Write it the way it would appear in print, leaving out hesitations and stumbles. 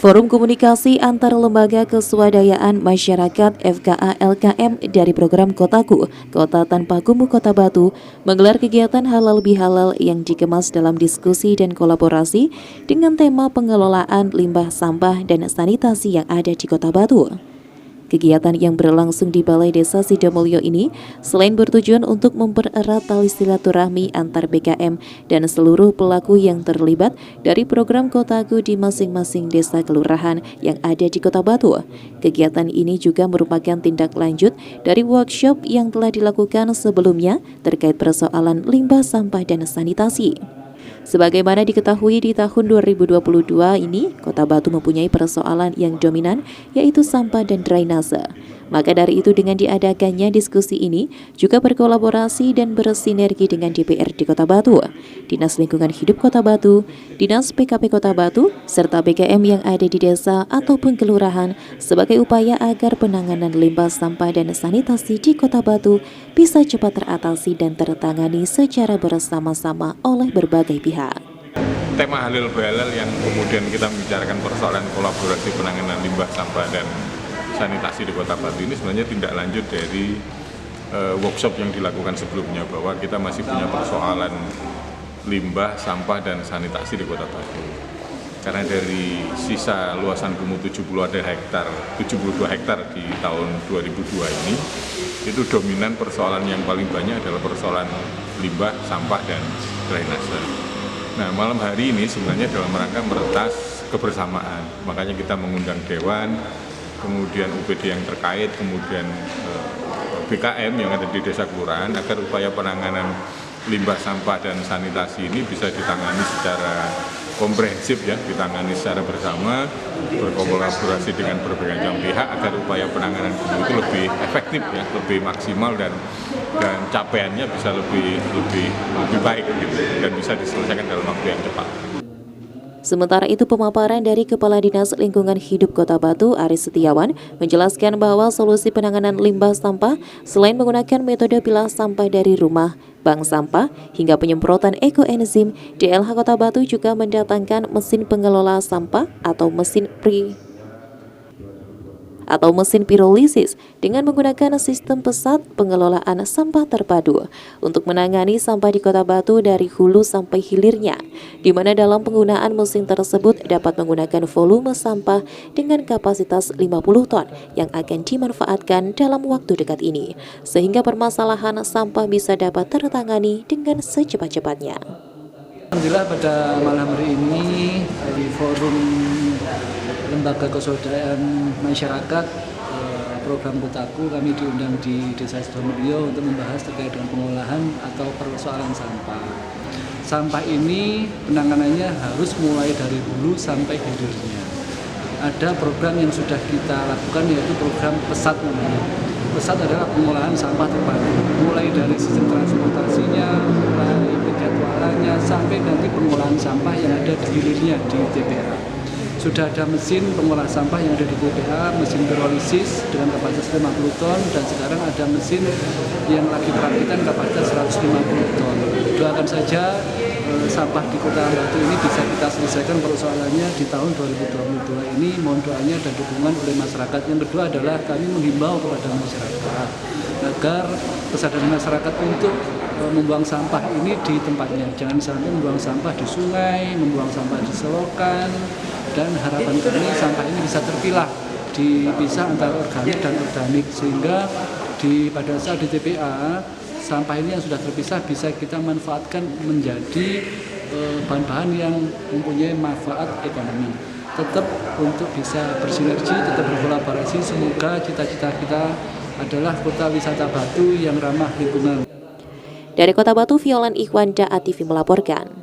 Forum Komunikasi Antar Lembaga Keswadayaan Masyarakat FKA LKM dari program Kotaku, Kota Tanpa Kumuh Kota Batu, menggelar kegiatan halal bihalal yang dikemas dalam diskusi dan kolaborasi dengan tema pengelolaan limbah sampah dan sanitasi yang ada di Kota Batu. Kegiatan yang berlangsung di Balai Desa Sidomulyo ini selain bertujuan untuk mempererat tali silaturahmi antar BKM dan seluruh pelaku yang terlibat dari program Kotaku di masing-masing desa kelurahan yang ada di Kota Batu. Kegiatan ini juga merupakan tindak lanjut dari workshop yang telah dilakukan sebelumnya terkait persoalan limbah sampah dan sanitasi. Sebagaimana diketahui di tahun 2022 ini, Kota Batu mempunyai persoalan yang dominan yaitu sampah dan drainase. Maka dari itu dengan diadakannya diskusi ini juga berkolaborasi dan bersinergi dengan DPRD Kota Batu, Dinas Lingkungan Hidup Kota Batu, Dinas PKP Kota Batu, serta BKM yang ada di desa ataupun kelurahan sebagai upaya agar penanganan limbah sampah dan sanitasi di Kota Batu bisa cepat teratasi dan tertangani secara bersama-sama oleh berbagai pihak. Tema halal bihalal yang kemudian kita membicarakan persoalan kolaborasi penanganan limbah sampah dan sanitasi di Kota Batu ini sebenarnya tindak lanjut dari workshop yang dilakukan sebelumnya, bahwa kita masih punya persoalan limbah, sampah, dan sanitasi di Kota Batu. Karena dari sisa luasan kumuh 72 hektar di tahun 2002 ini, itu dominan persoalan yang paling banyak adalah persoalan limbah, sampah, dan drainase. Nah, malam hari ini sebenarnya dalam rangka meretas kebersamaan, makanya kita mengundang Dewan, kemudian UPD yang terkait, kemudian BKM yang ada di desa kelurahan, agar upaya penanganan limbah sampah dan sanitasi ini bisa ditangani secara komprehensif, ya, ditangani secara bersama, berkolaborasi dengan berbagai macam pihak agar upaya penanganan itu lebih efektif, ya, lebih maksimal dan capaiannya bisa lebih baik gitu, dan bisa diselesaikan dalam waktu yang cepat. Sementara itu, pemaparan dari Kepala Dinas Lingkungan Hidup Kota Batu, Aris Setiawan, menjelaskan bahwa solusi penanganan limbah sampah selain menggunakan metode pilah sampah dari rumah, bank sampah, hingga penyemprotan ekoenzim, DLH Kota Batu juga mendatangkan mesin pengelola sampah atau mesin pirolisis dengan menggunakan sistem pesat pengelolaan sampah terpadu untuk menangani sampah di Kota Batu dari hulu sampai hilirnya, di mana dalam penggunaan mesin tersebut dapat menggunakan volume sampah dengan kapasitas 50 ton yang akan dimanfaatkan dalam waktu dekat ini, sehingga permasalahan sampah bisa dapat tertangani dengan secepat-cepatnya. Alhamdulillah pada malam hari ini di forum Lembaga Keswadayaan Masyarakat program Kotaku, kami diundang di Desa Sidomulyo untuk membahas terkait dengan pengolahan atau persoalan sampah. Sampah ini penanganannya harus mulai dari hulu sampai hilirnya. Ada program yang sudah kita lakukan, yaitu program PESAT namanya. PESAT adalah pengolahan sampah terpadu, mulai dari sistem transportasinya, mulai penjadwalannya, sampai nanti pengolahan sampah yang ada di hilirnya di TPA. Sudah ada mesin pengolah sampah yang ada di TPA, mesin pirolisis dengan kapasitas 50 ton, dan sekarang ada mesin yang lagi perakitan kapasitas 150 ton. Doakan saja sampah di Kota Batu ini bisa kita selesaikan persoalannya di tahun 2022 ini. Mohon doanya dan dukungan oleh masyarakat. Yang kedua adalah kami menghimbau kepada masyarakat agar kesadaran masyarakat untuk membuang sampah ini di tempatnya. Jangan sampai membuang sampah di sungai, membuang sampah di selokan, dan harapan kami sampah ini bisa terpilah, dipisah antara organik dan organik, sehingga pada saat di TPA sampah ini yang sudah terpisah bisa kita manfaatkan menjadi bahan-bahan yang mempunyai manfaat ekonomi. Tetap untuk bisa bersinergi, tetap berkolaborasi. Semoga cita-cita kita adalah kota wisata Batu yang ramah lingkungan. Dari Kota Batu, Violan Ikhwanda, ATV melaporkan.